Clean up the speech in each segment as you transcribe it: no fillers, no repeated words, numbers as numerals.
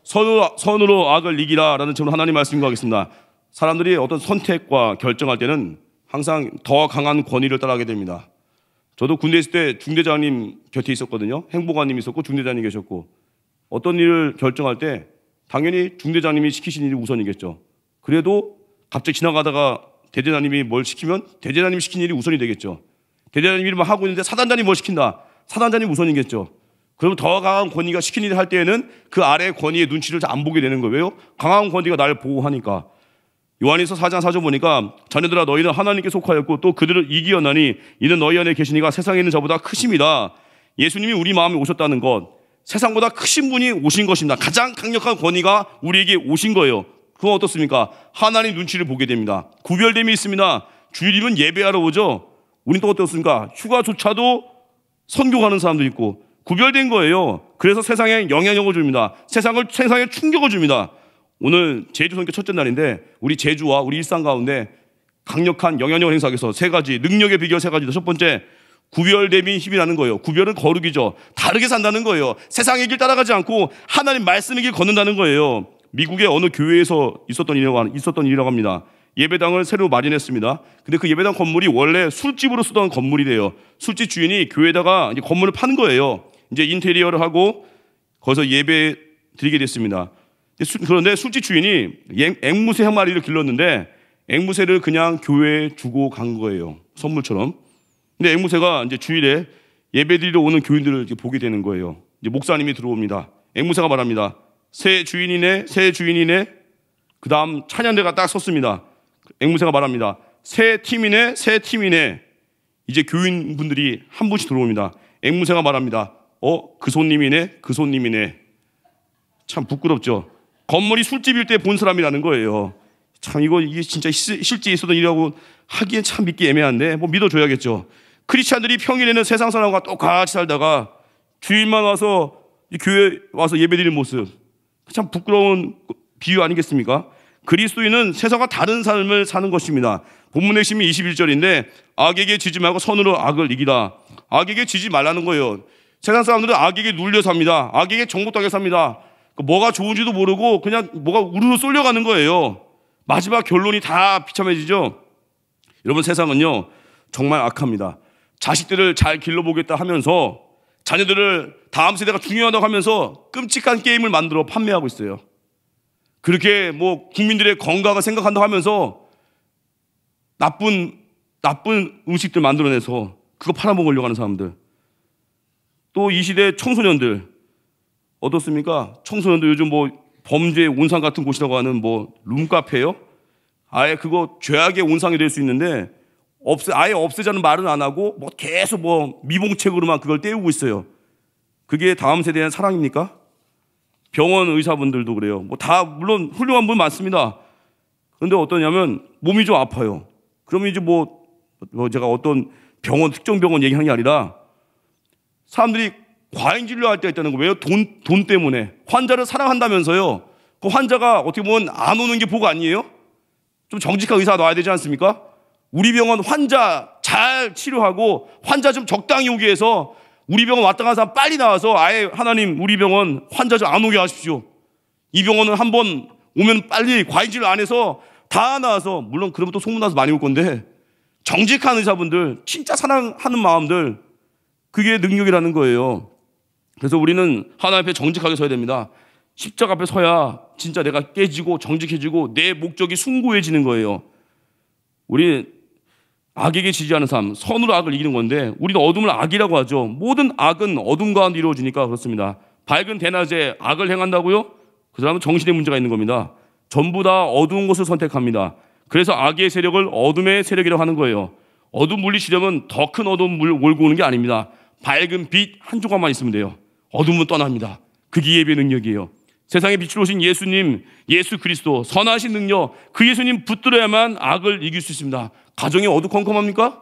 선으로 악을 이기라 라는 제목으로 하나님 말씀 인도하겠습니다. 사람들이 어떤 선택과 결정할 때는 항상 더 강한 권위를 따라가게 됩니다. 저도 군대에 있을 때 중대장님 곁에 있었거든요. 행보관님 있었고 중대장님 계셨고, 어떤 일을 결정할 때 당연히 중대장님이 시키신 일이 우선이겠죠. 그래도 갑자기 지나가다가 대대장님이 뭘 시키면 대대장님이 시킨 일이 우선이 되겠죠. 대대장님이 막 하고 있는데 사단장님이 뭘 시킨다. 사단장님 우선이겠죠. 그럼 더 강한 권위가 시킨 일을 할 때에는 그 아래 권위의 눈치를 잘 안 보게 되는 거예요. 왜요? 강한 권위가 나를 보호하니까. 요한일서 4장 4절 보니까 자녀들아 너희는 하나님께 속하였고 또 그들을 이기었나니 이는 너희 안에 계시니가 세상에 있는 자보다 크심이다. 예수님이 우리 마음에 오셨다는 것, 세상보다 크신 분이 오신 것입니다. 가장 강력한 권위가 우리에게 오신 거예요. 그건 어떻습니까? 하나님 눈치를 보게 됩니다. 구별됨이 있습니다. 주일이면 예배하러 오죠. 우린 또 어떻습니까? 휴가조차도 선교 가는 사람도 있고 구별된 거예요. 그래서 세상에 영향력을 줍니다. 세상에 충격을 줍니다. 오늘 제주 선교 첫째 날인데 우리 제주와 우리 일상 가운데 강력한 영향력을 행사하기 위해서 세 가지, 능력의 비결 세 가지다. 첫 번째, 구별됨이 힘이라는 거예요. 구별은 거룩이죠. 다르게 산다는 거예요. 세상의 길 따라가지 않고 하나님 말씀의 길 걷는다는 거예요. 미국의 어느 교회에서 있었던 일이라고 합니다. 예배당을 새로 마련했습니다. 근데 그 예배당 건물이 원래 술집으로 쓰던 건물이래요. 술집 주인이 교회에다가 이제 건물을 파는 거예요. 이제 인테리어를 하고 거기서 예배 드리게 됐습니다. 그런데 술집 주인이 앵무새 한 마리를 길렀는데 앵무새를 그냥 교회에 주고 간 거예요. 선물처럼. 근데 앵무새가 이제 주일에 예배 드리러 오는 교인들을 이렇게 보게 되는 거예요. 이제 목사님이 들어옵니다. 앵무새가 말합니다. 새 주인이네. 그 다음 찬양대가 딱 섰습니다. 앵무새가 말합니다. 새 팀이네. 이제 교인분들이 한 분씩 들어옵니다. 앵무새가 말합니다. 그 손님이네. 참 부끄럽죠. 건물이 술집일 때 본 사람이라는 거예요. 참 이게 진짜 실제 있었던 일이라고 하기엔 참 믿기 애매한데 뭐 믿어줘야겠죠. 크리스찬들이 평일에는 세상 사람과 똑같이 살다가 주일만 와서 교회 와서 예배드리는 모습, 참 부끄러운 비유 아니겠습니까? 그리스도인은 세상과 다른 삶을 사는 것입니다. 본문의 핵심이 21절인데 악에게 지지 말고 선으로 악을 이기라. 악에게 지지 말라는 거예요. 세상 사람들은 악에게 눌려 삽니다. 악에게 정복당해 삽니다. 뭐가 좋은지도 모르고 그냥 뭐가 우르르 쏠려가는 거예요. 마지막 결론이 다 비참해지죠. 여러분, 세상은요 정말 악합니다. 자식들을 잘 길러보겠다 하면서 자녀들을 다음 세대가 중요하다고 하면서 끔찍한 게임을 만들어 판매하고 있어요. 그렇게 뭐 국민들의 건강을 생각한다고 하면서 나쁜 음식들 만들어내서 그거 팔아먹으려고 하는 사람들. 또 이 시대 청소년들 어떻습니까? 청소년들 요즘 뭐 범죄의 온상 같은 곳이라고 하는 뭐 룸카페요? 아예 그거 죄악의 온상이 될 수 있는데 아예 없애자는 말은 안 하고 뭐 계속 뭐 미봉책으로만 그걸 때우고 있어요. 그게 다음 세대의 사랑입니까? 병원 의사분들도 그래요. 뭐 다 물론 훌륭한 분 많습니다. 그런데 어떠냐면 몸이 좀 아파요. 그러면 이제 뭐 제가 어떤 특정 병원 얘기하는 게 아니라 사람들이 과잉 진료할 때가 있다는 거예요. 돈 때문에. 환자를 사랑한다면서요. 그 환자가 어떻게 보면 안 오는 게 복 아니에요? 좀 정직한 의사가 나와야 되지 않습니까? 우리 병원 환자 잘 치료하고 환자 좀 적당히 오게 해서 우리 병원 왔다 간 사람 빨리 나와서 아예 하나님 우리 병원 환자 좀 안 오게 하십시오. 이 병원은 한번 오면 빨리 과잉 진료 안 해서 다 나와서, 물론 그러면 또 소문나서 많이 올 건데, 정직한 의사분들, 진짜 사랑하는 마음들, 그게 능력이라는 거예요. 그래서 우리는 하나님 앞에 정직하게 서야 됩니다. 십자가 앞에 서야 진짜 내가 깨지고 정직해지고 내 목적이 숭고해지는 거예요. 우리 악에게 지지하는 삶, 선으로 악을 이기는 건데 우리는 어둠을 악이라고 하죠. 모든 악은 어둠 가운데 이루어지니까 그렇습니다. 밝은 대낮에 악을 행한다고요? 그 사람은 정신의 문제가 있는 겁니다. 전부 다 어두운 것을 선택합니다. 그래서 악의 세력을 어둠의 세력이라고 하는 거예요. 어둠 물리치려면 더 큰 어둠 몰고 오는 게 아닙니다. 밝은 빛 한 조각만 있으면 돼요. 어둠은 떠납니다. 그게 예배의 능력이에요. 세상에 빛으로 오신 예수님, 예수 그리스도, 선하신 능력, 그 예수님 붙들어야만 악을 이길 수 있습니다. 가정이 어두컴컴합니까?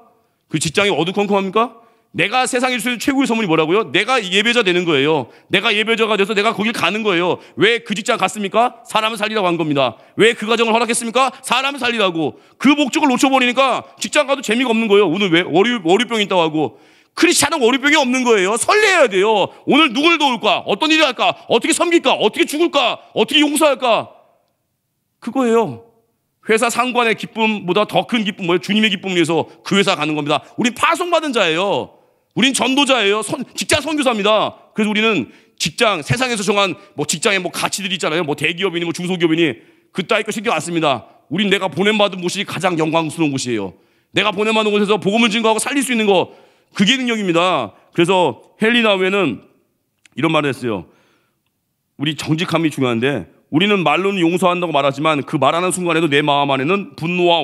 그 직장이 어두컴컴합니까? 내가 세상에 주는 최고의 선물이 뭐라고요? 내가 예배자 되는 거예요. 내가 예배자가 돼서 내가 거길 가는 거예요. 왜 그 직장 갔습니까? 사람을 살리라고 한 겁니다. 왜 그 가정을 허락했습니까? 사람을 살리라고. 그 목적을 놓쳐버리니까 직장 가도 재미가 없는 거예요. 오늘 왜 월요병이 있다고 하고, 크리스찬은 월요병이 없는 거예요. 설레야 돼요. 오늘 누굴 도울까? 어떤 일을 할까? 어떻게 섬길까? 어떻게 죽을까? 어떻게 용서할까? 그거예요. 회사 상관의 기쁨보다 더 큰 기쁨 뭐예요? 주님의 기쁨을 위해서 그 회사 가는 겁니다. 우린 파송받은 자예요. 우린 전도자예요. 직장 선교사입니다. 그래서 우리는 직장, 세상에서 정한 직장의 가치들이 있잖아요. 대기업이니 중소기업이니 그따위 거 신경 안 씁니다. 우린 내가 보냄받은 곳이 가장 영광스러운 곳이에요. 내가 보냄받은 곳에서 복음을 증거하고 살릴 수 있는 거, 그게 능력입니다. 그래서 헨리 나우에는 이런 말을 했어요. 우리 정직함이 중요한데 우리는 말로는 용서한다고 말하지만 그 말하는 순간에도 내 마음 안에는 분노와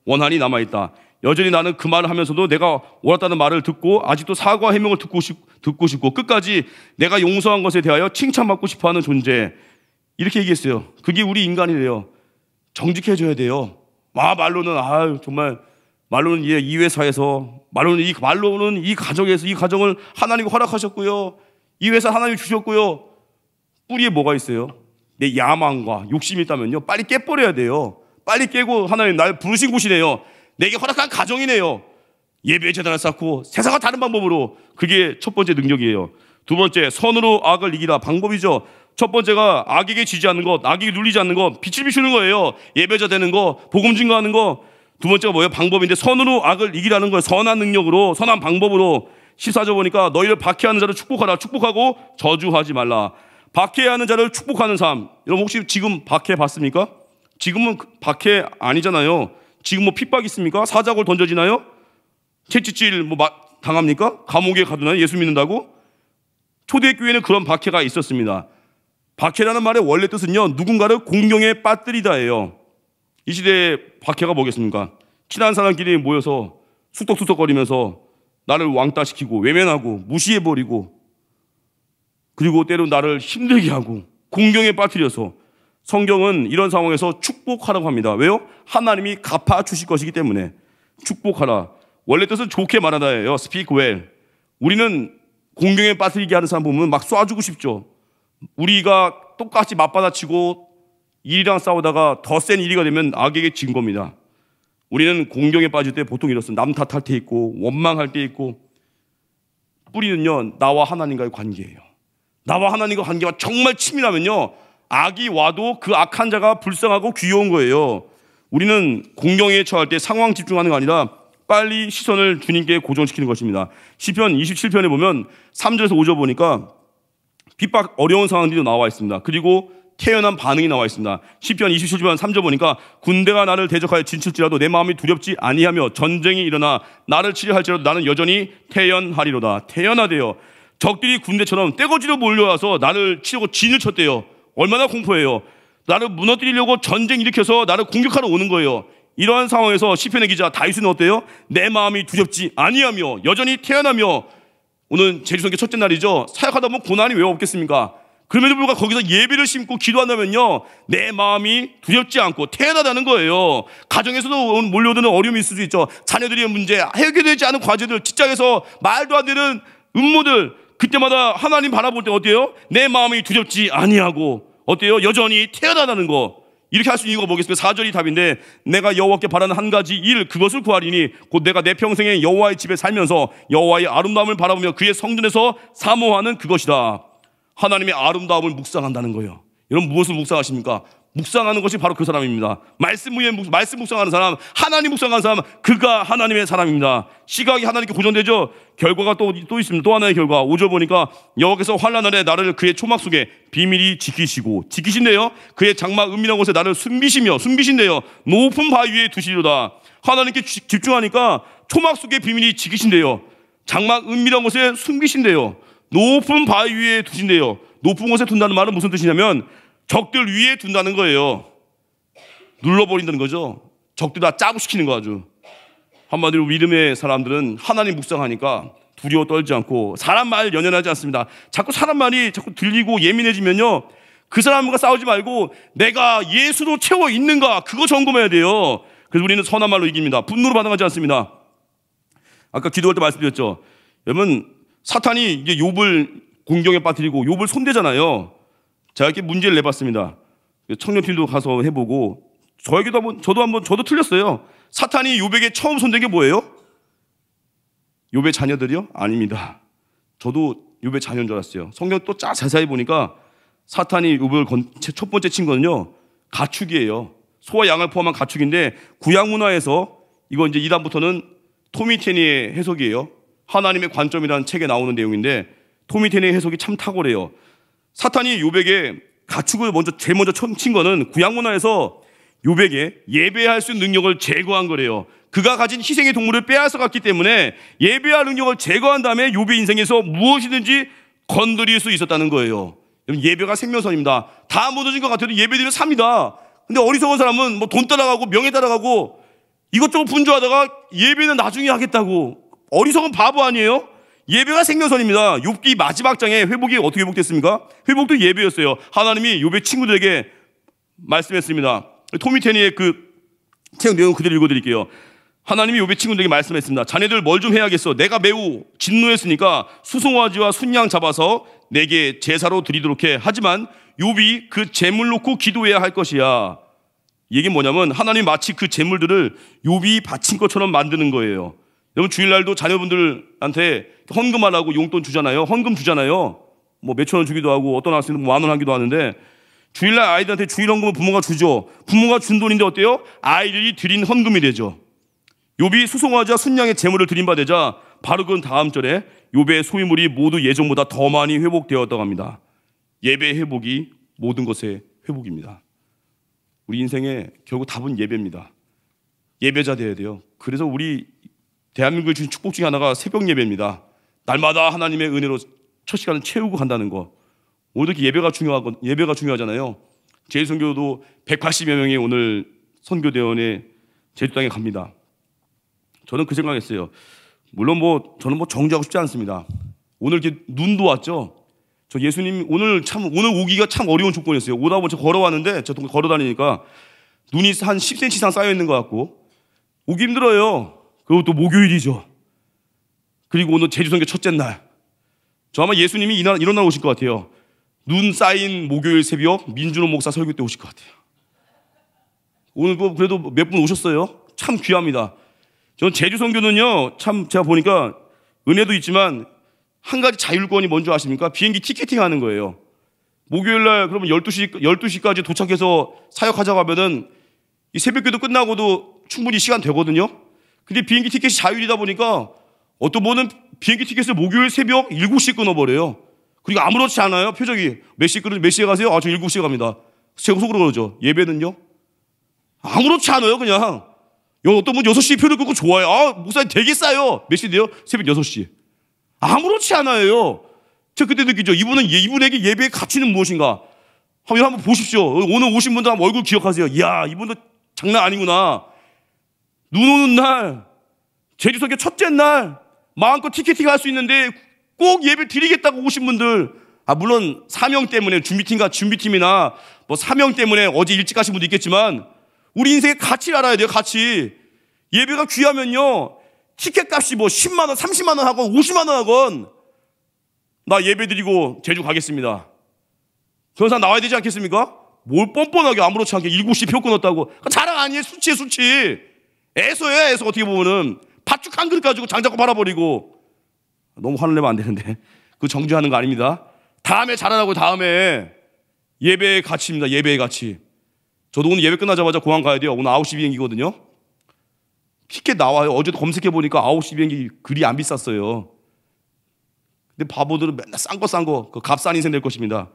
원한이 남아있다. 여전히 나는 그 말을 하면서도 내가 옳았다는 말을 듣고 아직도 사과 해명을 듣고 싶고 끝까지 내가 용서한 것에 대하여 칭찬받고 싶어하는 존재. 이렇게 얘기했어요. 그게 우리 인간이래요. 정직해져야 돼요. 말로는 정말 말로는 이 회사에서 말로는 이 가정에서 이 가정을 하나님이 허락하셨고요. 이 회사 하나님이 주셨고요. 뿌리에 뭐가 있어요? 내 야망과 욕심이 있다면요. 빨리 깨버려야 돼요. 빨리 깨고 하나님 날 부르신 곳이네요. 내게 허락한 가정이네요. 예배 재단을 쌓고 세상과 다른 방법으로. 그게 첫 번째 능력이에요. 두 번째, 선으로 악을 이기라. 방법이죠. 첫 번째가 악에게 지지 않는 것, 악에게 눌리지 않는 것, 빛을 비추는 거예요. 예배자 되는 거, 복음 증거하는 거. 두 번째가 뭐예요? 방법인데 선으로 악을 이기라는 거예요. 선한 능력으로, 선한 방법으로. 14절 보니까 너희를 박해하는 자를 축복하라. 축복하고 저주하지 말라. 박해하는 자를 축복하는 삶. 여러분 혹시 지금 박해 받습니까? 지금은 박해 아니잖아요. 지금 핍박 있습니까? 사자골 던져지나요? 채찍질 당합니까? 감옥에 가두나요? 예수 믿는다고? 초대교회는 그런 박해가 있었습니다. 박해라는 말의 원래 뜻은요, 누군가를 공경에 빠뜨리다예요. 이 시대의 박해가 뭐겠습니까? 친한 사람끼리 모여서 쑥덕쑥덕거리면서 나를 왕따시키고 외면하고 무시해버리고, 그리고 때로 나를 힘들게 하고 공경에 빠뜨려서. 성경은 이런 상황에서 축복하라고 합니다. 왜요? 하나님이 갚아주실 것이기 때문에. 축복하라. 원래 뜻은 좋게 말하다예요. Speak well. 우리는 공경에 빠뜨리게 하는 사람 보면 막 쏴주고 싶죠. 우리가 똑같이 맞받아치고 일이랑 싸우다가 더 센 일이가 되면 악에게 진 겁니다. 우리는 공경에 빠질 때 보통 이렇습니다. 남 탓할 때 있고 원망할 때 있고. 뿌리는요, 나와 하나님과의 관계예요. 나와 하나님과 관계가 정말 치밀하면요, 악이 와도 그 악한 자가 불쌍하고 귀여운 거예요. 우리는 공경에 처할 때 상황 집중하는 거 아니라 빨리 시선을 주님께 고정시키는 것입니다. 시편 27편에 보면 3절에서 5절 보니까 핍박 어려운 상황들이 나와 있습니다. 그리고 태연한 반응이 나와 있습니다. 시편 27편 3절 보니까 군대가 나를 대적하여 진칠지라도 내 마음이 두렵지 아니하며 전쟁이 일어나 나를 치려 할지라도 나는 여전히 태연하리로다. 태연하대요. 적들이 군대처럼 떼거지로 몰려와서 나를 치려고 진을 쳤대요. 얼마나 공포해요. 나를 무너뜨리려고 전쟁 일으켜서 나를 공격하러 오는 거예요. 이러한 상황에서 시편의 기자 다윗은 어때요? 내 마음이 두렵지 아니하며 여전히 태연하며. 오늘 제주성교 첫째 날이죠. 사역하다 보면 고난이 왜 없겠습니까? 그럼에도 불구하고 거기서 예배를 심고 기도한다면요, 내 마음이 두렵지 않고 태연하다는 거예요. 가정에서도 몰려드는 어려움이 있을 수 있죠. 자녀들의 문제, 해결되지 않은 과제들, 직장에서 말도 안 되는 음모들, 그때마다 하나님 바라볼 때 어때요? 내 마음이 두렵지 아니하고 어때요? 여전히 태연하다는 거. 이렇게 할 수 있는 이유가 뭐겠습니까? 4절이 답인데, 내가 여호와께 바라는 한 가지 일, 그것을 구하리니 곧 내가 내 평생에 여호와의 집에 살면서 여호와의 아름다움을 바라보며 그의 성전에서 사모하는 그것이다. 하나님의 아름다움을 묵상한다는 거예요. 여러분 무엇을 묵상하십니까? 묵상하는 것이 바로 그 사람입니다. 말씀 위에 말씀 묵상하는 사람, 하나님 묵상하는 사람, 그가 하나님의 사람입니다. 시각이 하나님께 고정되죠. 결과가 또 있습니다. 또 하나의 결과. 5절 보니까 여호와께서 환난 날에 나를 그의 초막 속에 비밀히 지키신대요. 그의 장막 은밀한 곳에 나를 숨기신대요. 높은 바위 위에 두시리로다. 하나님께 집중하니까 초막 속에 비밀히 지키신대요. 장막 은밀한 곳에 숨기신대요. 높은 바위 위에 두신대요. 높은 곳에 둔다는 말은 무슨 뜻이냐면 적들 위에 둔다는 거예요. 눌러버린다는 거죠. 적들 다 짜부시키는 거 아주. 한마디로 믿음의 사람들은 하나님 묵상하니까 두려워 떨지 않고 사람 말 연연하지 않습니다. 자꾸 사람 말이 자꾸 들리고 예민해지면요, 그 사람과 싸우지 말고 내가 예수로 채워 있는가, 그거 점검해야 돼요. 그래서 우리는 선한 말로 이깁니다. 분노로 반응하지 않습니다. 아까 기도할 때 말씀드렸죠. 여러분 사탄이 이제 욥을 공경에 빠뜨리고 욥을 손대잖아요. 제가 이렇게 문제를 내봤습니다. 청년팀도 가서 해보고 저도 틀렸어요. 사탄이 욥에게 처음 손댄 게 뭐예요? 욥의 자녀들이요? 아닙니다. 저도 욥의 자녀인 줄 알았어요. 성경 또 자세히 보니까 사탄이 욥을 첫 번째 친 거는요, 가축이에요. 소와 양을 포함한 가축인데, 구약 문화에서 이거 이제 2단부터는 토미 테니의 해석이에요. 하나님의 관점이라는 책에 나오는 내용인데, 토미 테니의 해석이 참 탁월해요. 사탄이 욥에게 가축을 제일 먼저 친 거는 구약 문화에서 욥에게 예배할 수 있는 능력을 제거한 거래요. 그가 가진 희생의 동물을 빼앗아 갔기 때문에 예배할 능력을 제거한 다음에 욥의 인생에서 무엇이든지 건드릴 수 있었다는 거예요. 예배가 생명선입니다. 다 무너진 것 같아도 예배드리면 삽니다. 근데 어리석은 사람은 뭐 돈 따라가고 명예 따라가고 이것저것 분주하다가 예배는 나중에 하겠다고. 어리석은 바보 아니에요? 예배가 생명선입니다. 욥기 마지막 장에 회복이 어떻게 회복됐습니까? 회복도 예배였어요. 하나님이 욥의 친구들에게 말씀했습니다. 토미 테니의 그 책 내용 그대로 읽어드릴게요. 하나님이 욥의 친구들에게 말씀했습니다. 자네들 뭘 좀 해야겠어. 내가 매우 진노했으니까 수송아지와 순양 잡아서 내게 제사로 드리도록 해. 하지만 욥이 그 제물 놓고 기도해야 할 것이야. 이게 뭐냐면 하나님 마치 그 제물들을 욥이 바친 것처럼 만드는 거예요. 여러분 주일날도 자녀분들한테 헌금하라고 용돈 주잖아요. 헌금 주잖아요. 뭐 몇천 원 주기도 하고 어떤 학생은 뭐 10,000원 하기도 하는데 주일날 아이들한테 주일 헌금을 부모가 주죠. 부모가 준 돈인데 어때요? 아이들이 드린 헌금이 되죠. 욥이 수송아지와 순양의 제물을 드린 바 되자 바로 그 다음 절에 욥의 소유물이 모두 예전보다 더 많이 회복되었다고 합니다. 예배의 회복이 모든 것의 회복입니다. 우리 인생에 결국 답은 예배입니다. 예배자 되어야 돼요. 그래서 우리 대한민국에 주신 축복 중에 하나가 새벽 예배입니다. 날마다 하나님의 은혜로 첫 시간을 채우고 간다는 거. 오늘 이렇게 예배가 중요하잖아요. 제일선교도 180여 명이 오늘 선교대원에 제주 땅에 갑니다. 저는 그 생각했어요. 물론 저는 정죄하고 싶지 않습니다. 오늘 이렇게 눈도 왔죠. 저 예수님 오늘 오기가 참 어려운 조건이었어요. 오다 보면 걸어왔는데 저 걸어 다니니까 눈이 한 10cm 이상 쌓여 있는 것 같고 오기 힘들어요. 그리고 또 목요일이죠. 그리고 오늘 제주선교 첫째 날. 저 아마 예수님이 이런 날 오실 것 같아요. 눈 쌓인 목요일 새벽 민준호 목사 설교 때 오실 것 같아요. 오늘 그래도 몇 분 오셨어요. 참 귀합니다. 저는 제주선교는요, 참 제가 보니까 은혜도 있지만 한 가지 자율권이 뭔지 아십니까? 비행기 티켓팅 하는 거예요. 목요일날 그러면 12시까지 도착해서 사역하자고 하면은 이 새벽기도 끝나고도 충분히 시간 되거든요. 근데 비행기 티켓이 자율이다 보니까 어떤 분은 비행기 티켓을 목요일 새벽 7시에 끊어버려요. 그리고 아무렇지 않아요. 표정이. 몇 시에 가세요? 저 7시에 갑니다. 제가 속으로 그러죠. 예배는요? 아무렇지 않아요, 그냥. 어떤 분 6시에 표를 끊고 좋아요. 목사님 되게 싸요. 몇 시인데요? 새벽 6시. 아무렇지 않아요. 제가 그때 느끼죠. 이분에게 예배의 가치는 무엇인가? 한번 보십시오. 오늘 오신 분들 한번 얼굴 기억하세요. 이야, 이분들 장난 아니구나. 눈 오는 날, 제주선교 첫째 날, 마음껏 티켓팅 할 수 있는데 꼭 예배 드리겠다고 오신 분들, 물론 사명 때문에 준비팀이나 뭐 사명 때문에 어제 일찍 가신 분도 있겠지만 우리 인생의 가치를 알아야 돼요. 가치. 예배가 귀하면요, 티켓 값이 뭐 10만 원, 30만 원 하건 50만 원 하건 나 예배 드리고 제주 가겠습니다. 그런 사람 나와야 되지 않겠습니까? 뭘 뻔뻔하게 아무렇지 않게 7시 표 끊었다고. 자랑 아니에요. 수치에 수치. 애서예요. 애서. 어떻게 보면은 팥죽 한 그릇 가지고 장작고 팔아버리고. 너무 화를 내면 안 되는데 그 정죄하는 거 아닙니다. 다음에 잘하라고. 다음에 예배의 가치입니다. 예배의 가치. 저도 오늘 예배 끝나자마자 공항 가야 돼요. 오늘 9시 비행기거든요. 티켓 나와요. 어제도 검색해보니까 9시 비행기 그리 안 비쌌어요. 근데 바보들은 맨날 싼 거 그 값싼 인생 될 것입니다.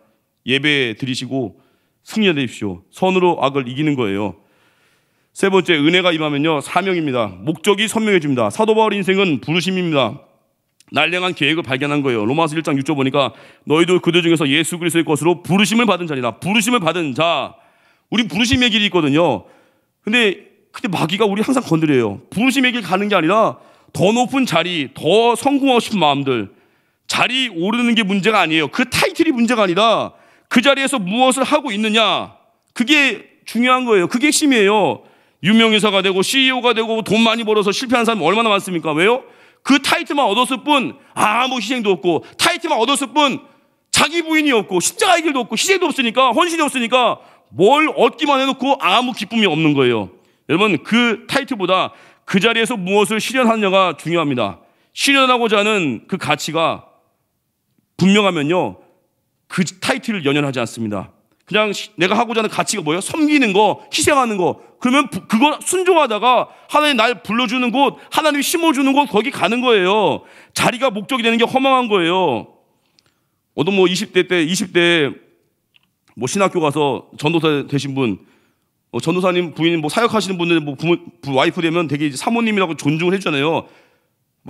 예배 드리시고 승리해 내십시오. 선으로 악을 이기는 거예요. 세 번째, 은혜가 임하면요, 사명입니다. 목적이 선명해집니다. 사도 바울 인생은 부르심입니다. 날량한 계획을 발견한 거예요. 로마서 1장 6절 보니까 너희도 그들 중에서 예수 그리스도의 것으로 부르심을 받은 자니라. 부르심을 받은 자. 우리 부르심의 길이 있거든요. 근데 마귀가 우리 항상 건드려요. 부르심의 길 가는 게 아니라 더 높은 자리, 더 성공하고 싶은 마음들. 자리 오르는 게 문제가 아니에요. 그 타이틀이 문제가 아니라 그 자리에서 무엇을 하고 있느냐. 그게 중요한 거예요. 그게 핵심이에요. 유명인사가 되고 CEO가 되고 돈 많이 벌어서 실패한 사람이 얼마나 많습니까? 왜요? 그 타이틀만 얻었을 뿐 아무 희생도 없고, 타이틀만 얻었을 뿐 자기 부인이 없고 십자가의 길도 없고 희생도 없으니까, 헌신이 없으니까 뭘 얻기만 해놓고 아무 기쁨이 없는 거예요. 여러분, 그 타이틀보다 그 자리에서 무엇을 실현하느냐가 중요합니다. 실현하고자 하는 그 가치가 분명하면요, 그 타이틀을 연연하지 않습니다. 그냥 내가 하고자 하는 가치가 뭐예요? 섬기는 거, 희생하는 거. 그러면 그거 순종하다가 하나님 날 불러주는 곳, 하나님이 심어주는 곳, 거기 가는 거예요. 자리가 목적이 되는 게 허망한 거예요. 어떤 20대 신학교 가서 전도사 되신 분, 전도사님 부인 사역하시는 분들 와이프 되면 되게 이제 사모님이라고 존중을 해주잖아요.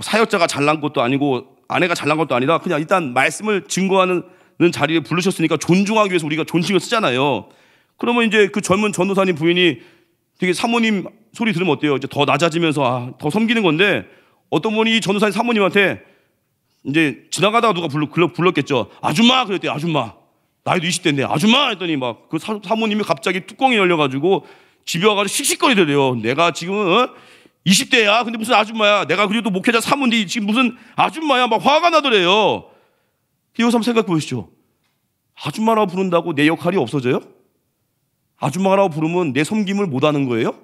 사역자가 잘난 것도 아니고 아내가 잘난 것도 아니라 그냥 일단 말씀을 증거하는 자리에 부르셨으니까 존중하기 위해서 우리가 존칭을 쓰잖아요. 그러면 이제 그 젊은 전도사님 부인이 되게 사모님 소리 들으면 어때요? 이제 더 낮아지면서 더 섬기는 건데, 어떤 분이 전도사님 사모님한테 이제 지나가다가 누가 불렀겠죠. 아줌마 그랬대요. 아줌마. 나이도 20대인데 아줌마 했더니 막 그 사모님이 갑자기 뚜껑이 열려가지고 집에 와가지고 씩씩거리더래요. 내가 지금 20대야. 근데 무슨 아줌마야. 내가 그래도 목회자 사모인데 지금 무슨 아줌마야. 막 화가 나더래요. 여기서 한번 생각해 보시죠. 아줌마라고 부른다고 내 역할이 없어져요? 아줌마라고 부르면 내 섬김을 못하는 거예요?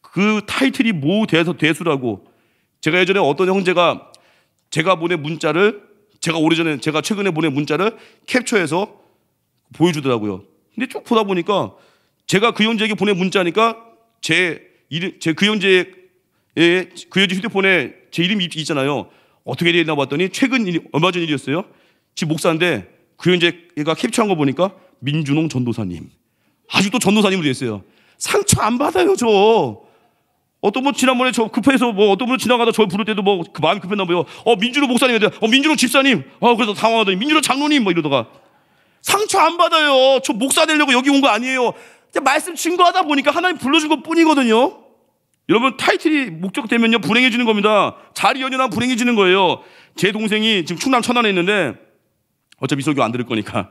그 타이틀이 뭐 대수라고. 제가 예전에 어떤 형제가 제가 최근에 보낸 문자를 캡처해서 보여주더라고요. 근데 쭉 보다 보니까 제가 그 형제에게 보낸 문자니까 그 형제 휴대폰에 제 이름이 있잖아요. 어떻게 되나 봤더니 얼마 전 일이었어요. 집 목사인데 그 형제가 캡처한 거 보니까 민준홍 전도사님. 아직도 전도사님으로 됐어요. 상처 안 받아요, 저. 어떤 분 지난번에 저 급해서 어떤 분 지나가다 저 부를 때도 그 마음이 급했나 봐요. 민준호 목사님한테 민준호 집사님. 그래서 당황하더니 민준호 장로님 이러다가 상처 안 받아요. 저 목사 되려고 여기 온 거 아니에요. 말씀 증거하다 보니까 하나님 불러준 것 뿐이거든요. 여러분, 타이틀이 목적되면요 불행해지는 겁니다. 자리 연연하면 불행해지는 거예요. 제 동생이 지금 충남 천안에 있는데 어차피 설교 안 들을 거니까,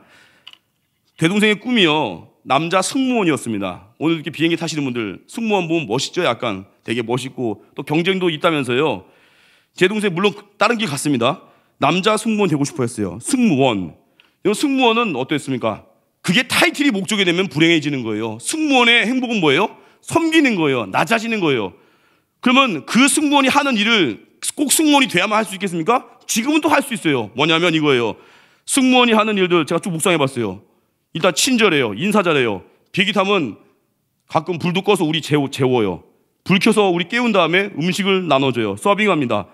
제 동생의 꿈이요 남자 승무원이었습니다. 오늘 이렇게 비행기 타시는 분들 승무원 보면 멋있죠? 약간 되게 멋있고 또 경쟁도 있다면서요. 제 동생 물론 다른 길 갔습니다. 남자 승무원 되고 싶어 했어요. 승무원. 승무원은 어땠습니까? 그게 타이틀이 목적이 되면 불행해지는 거예요. 승무원의 행복은 뭐예요? 섬기는 거예요. 낮아지는 거예요. 그러면 그 승무원이 하는 일을 꼭 승무원이 돼야만 할 수 있겠습니까? 지금은 또 할 수 있어요. 뭐냐면 이거예요. 승무원이 하는 일들 제가 쭉 묵상해봤어요. 일단 친절해요. 인사 잘해요. 비행기 타면 가끔 불도 꺼서 우리 재워요. 불 켜서 우리 깨운 다음에 음식을 나눠줘요. 서빙합니다.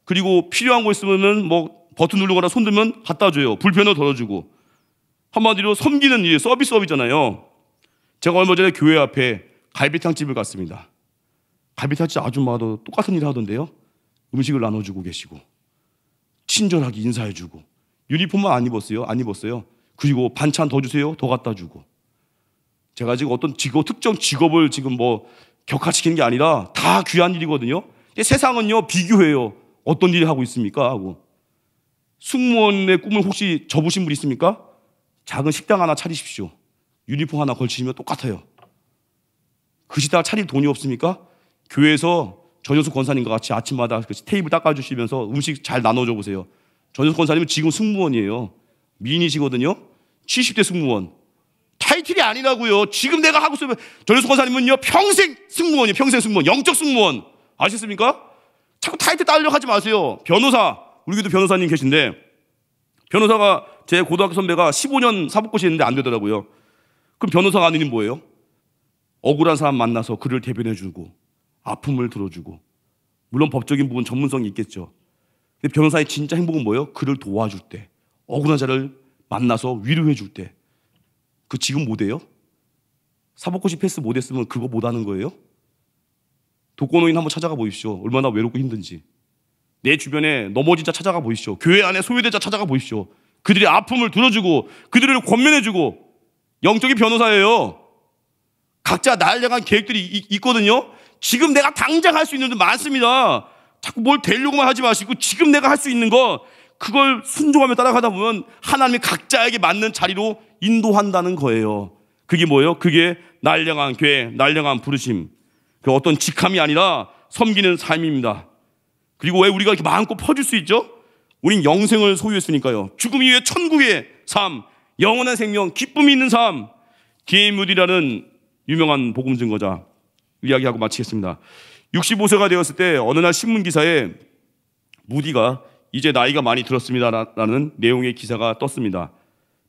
그리고 필요한 거 있으면 버튼 누르거나 손 들면 갖다 줘요. 불편을 덜어주고. 한마디로 섬기는 일, 서비스업이잖아요. 제가 얼마 전에 교회 앞에 갈비탕 집을 갔습니다. 갈비탕 집 아줌마도 똑같은 일을 하던데요. 음식을 나눠주고 계시고 친절하게 인사해주고 유니폼만 안 입었어요. 그리고 반찬 더 주세요. 더 갖다 주고. 제가 지금 어떤 특정 직업을 지금 격하시키는 게 아니라 다 귀한 일이거든요. 세상은요 비교해요. 어떤 일을 하고 있습니까 하고. 승무원의 꿈을 혹시 접으신 분 있습니까? 작은 식당 하나 차리십시오. 유니폼 하나 걸치시면 똑같아요. 그 식당 차릴 돈이 없습니까? 교회에서 전효숙 권사님과 같이 아침마다 테이블 닦아주시면서 음식 잘 나눠줘 보세요. 전효숙 권사님은 지금 승무원이에요. 미인이시거든요. 70대 승무원. 타이틀이 아니라고요. 지금 내가 하고 있으면 전효숙 권사님은요 평생 승무원이에요. 평생 승무원. 영적 승무원. 아셨습니까? 자꾸 타이틀 따려고 하지 마세요. 변호사. 우리 교도 변호사님 계신데 변호사가 제 고등학교 선배가 15년 사법고시 했는데 안 되더라고요. 그럼 변호사가 하는 일은 뭐예요? 억울한 사람 만나서 그를 대변해주고 아픔을 들어주고, 물론 법적인 부분 전문성이 있겠죠. 근데 변호사의 진짜 행복은 뭐예요? 그를 도와줄 때, 억울한 자를 만나서 위로해줄 때. 그 지금 못해요? 사법고시 패스 못했으면 그거 못하는 거예요? 독거노인 한번 찾아가 보십시오. 얼마나 외롭고 힘든지. 내 주변에 넘어진 자 찾아가 보십시오. 교회 안에 소외된 자 찾아가 보십시오. 그들의 아픔을 들어주고 그들을 권면해주고. 영적인 변호사예요. 각자 나를 향한 계획들이 있거든요. 지금 내가 당장 할 수 있는 데 많습니다. 자꾸 뭘 되려고만 하지 마시고 지금 내가 할 수 있는 거 그걸 순종하며 따라가다 보면 하나님이 각자에게 맞는 자리로 인도한다는 거예요. 그게 뭐예요? 그게 날 향한 계획, 날 향한 부르심. 그 어떤 직함이 아니라 섬기는 삶입니다. 그리고 왜 우리가 이렇게 마음껏 퍼줄 수 있죠? 우린 영생을 소유했으니까요. 죽음 이후에 천국의 삶, 영원한 생명, 기쁨이 있는 삶. D.A. 무디라는 유명한 복음 증거자 이야기하고 마치겠습니다. 65세가 되었을 때 어느 날 신문 기사에 무디가 이제 나이가 많이 들었습니다라는 내용의 기사가 떴습니다.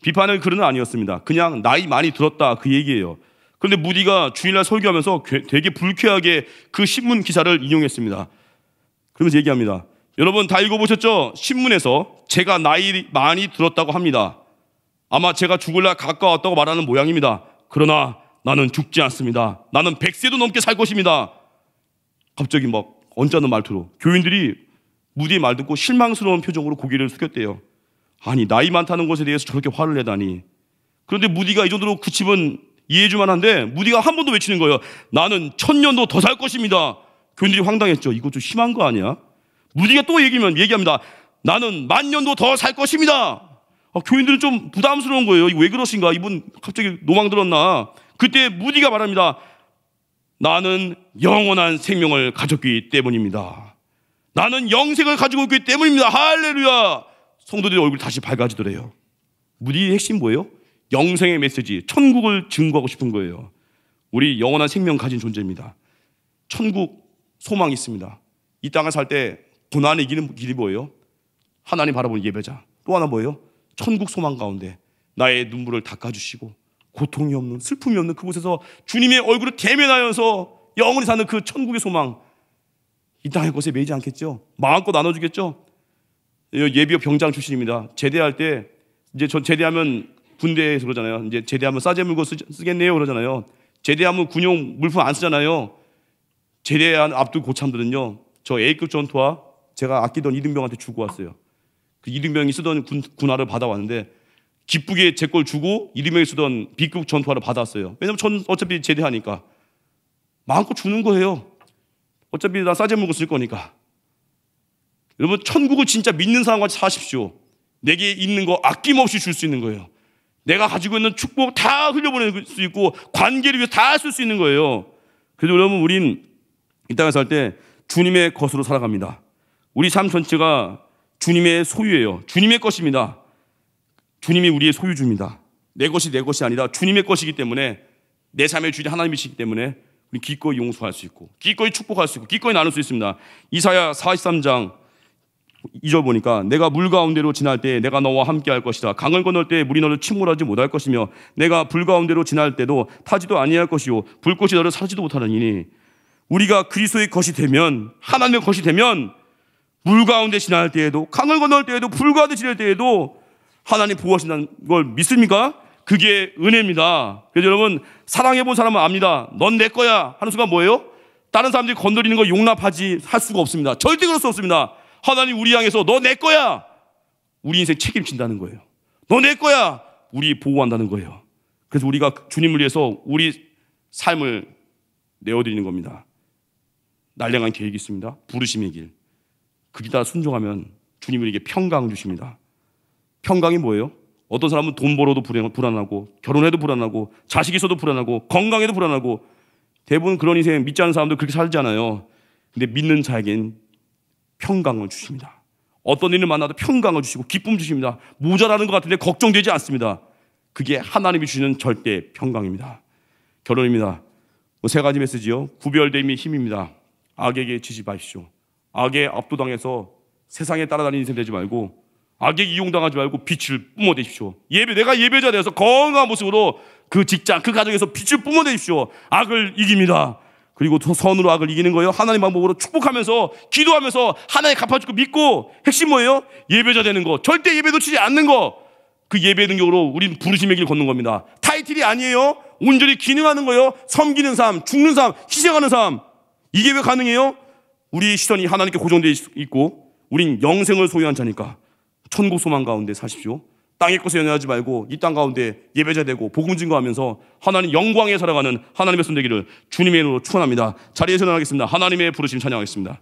비판의 글은 아니었습니다. 그냥 나이 많이 들었다 그 얘기예요. 그런데 무디가 주일날 설교하면서 되게 불쾌하게 그 신문 기사를 인용했습니다. 그러면서 얘기합니다. 여러분 다 읽어보셨죠? 신문에서 제가 나이 많이 들었다고 합니다. 아마 제가 죽을 날 가까웠다고 말하는 모양입니다. 그러나 나는 죽지 않습니다. 나는 100세도 넘게 살 것입니다. 갑자기 막 언짢은 말투로 교인들이 무디의 말 듣고 실망스러운 표정으로 고개를 숙였대요. 아니 나이 많다는 것에 대해서 저렇게 화를 내다니. 그런데 무디가 이 정도로 그치면 이해해줄 만한데 무디가 한 번 더 외치는 거예요. 나는 1000년도 더 살 것입니다. 교인들이 황당했죠. 이거 좀 심한 거 아니야? 무디가 또 얘기합니다. 나는 10,000년도 더 살 것입니다. 교인들은 좀 부담스러운 거예요. 이거 왜 그러신가? 이분 갑자기 노망 들었나? 그때 무디가 말합니다. 나는 영원한 생명을 가졌기 때문입니다. 나는 영생을 가지고 있기 때문입니다. 할렐루야. 성도들의 얼굴이 다시 밝아지더래요. 무디의 핵심 뭐예요? 영생의 메시지, 천국을 증거하고 싶은 거예요. 우리 영원한 생명 가진 존재입니다. 천국 소망이 있습니다. 이 땅을 살 때 고난을 이기는 길이 뭐예요? 하나님 바라보는 예배자. 또 하나 뭐예요? 천국 소망 가운데 나의 눈물을 닦아주시고 고통이 없는, 슬픔이 없는 그곳에서 주님의 얼굴을 대면하여서 영원히 사는 그 천국의 소망. 이 땅의 것에 매이지 않겠죠? 마음껏 나눠주겠죠? 예비역 병장 출신입니다. 제대할 때 이제 전 제대하면 군대에서 그러잖아요. 이제 제대하면 싸제 물고 쓰겠네요 그러잖아요. 제대하면 군용 물품 안 쓰잖아요. 제대한 앞두 고참들은요, 저 A급 전투화 제가 아끼던 이등병한테 주고 왔어요. 그 이등병이 쓰던 군화를 받아왔는데 기쁘게 제 걸 주고 이등병이 쓰던 B급 전투화를 받았어요. 왜냐면 전 어차피 제대하니까 마음껏 주는 거예요. 어차피 나 싸제 물고 쓸 거니까. 여러분 천국을 진짜 믿는 사람같이 사십시오. 내게 있는 거 아낌없이 줄 수 있는 거예요. 내가 가지고 있는 축복 다 흘려보낼 수 있고 관계를 위해서 다 쓸 수 있는 거예요. 그래서 여러분 우린 이 땅에 살 때 주님의 것으로 살아갑니다. 우리 삶 전체가 주님의 소유예요. 주님의 것입니다. 주님이 우리의 소유주입니다. 내 것이 아니라 주님의 것이기 때문에 내 삶의 주인이 하나님이시기 때문에 우리 기꺼이 용서할 수 있고 기꺼이 축복할 수 있고 기꺼이 나눌 수 있습니다. 이사야 43장 2절 보니까 내가 물 가운데로 지날 때 내가 너와 함께 할 것이다. 강을 건널 때 물이 너를 침몰하지 못할 것이며 내가 불 가운데로 지날 때도 타지도 아니할 것이요 불꽃이 너를 사지도 못하느니니. 우리가 그리스도의 것이 되면, 하나님의 것이 되면 물 가운데 지날 때에도, 강을 건널 때에도, 불 가운데 지날 때에도 하나님 보호하신다는 걸 믿습니까? 그게 은혜입니다. 그래서 여러분 사랑해본 사람은 압니다. 넌 내 거야 하는 순간 뭐예요? 다른 사람들이 건드리는 거 용납하지 할 수가 없습니다. 절대 그럴 수 없습니다. 하나님 우리 향해서 너 내 거야, 우리 인생 책임진다는 거예요. 너 내 거야, 우리 보호한다는 거예요. 그래서 우리가 주님을 위해서 우리 삶을 내어드리는 겁니다. 날량한 계획이 있습니다. 부르심의 길. 그 길 따라 순종하면 주님이 우리에게 평강을 주십니다. 평강이 뭐예요? 어떤 사람은 돈 벌어도 불안하고, 결혼해도 불안하고, 자식이 있어도 불안하고, 건강해도 불안하고, 대부분 그런 인생 믿지 않는 사람들 그렇게 살잖아요. 근데 믿는 자에겐 평강을 주십니다. 어떤 일을 만나도 평강을 주시고 기쁨 주십니다. 모자라는 것 같은데 걱정되지 않습니다. 그게 하나님이 주시는 절대 평강입니다. 결론입니다. 3가지 메시지요. 구별됨이 힘입니다. 악에게 지지 마십시오. 악에 압도당해서 세상에 따라다니는 인생 되지 말고, 악에 이용당하지 말고 빛을 뿜어내십시오. 내가 예배자 되어서 건강한 모습으로 그 직장, 그 가정에서 빛을 뿜어내십시오. 악을 이깁니다. 그리고 선으로 악을 이기는 거예요. 하나님 방법으로 축복하면서 기도하면서 하나님 갚아주고 믿고, 핵심 뭐예요? 예배자 되는 거. 절대 예배 놓치지 않는 거. 그 예배 능력으로 우린 부르심의 길 걷는 겁니다. 타이틀이 아니에요. 온전히 기능하는 거예요. 섬기는 삶, 죽는 삶, 희생하는 삶. 이게 왜 가능해요? 우리 시선이 하나님께 고정되어 있고 우린 영생을 소유한 자니까 천국 소망 가운데 사십시오. 땅의 것에 연연하지 말고 이 땅 가운데 예배자 되고 복음 증거하면서 하나님 영광에 살아가는 하나님의 손 되기를 주님의 이름으로 축원합니다. 자리에서 일어나겠습니다. 하나님의 부르심 찬양하겠습니다.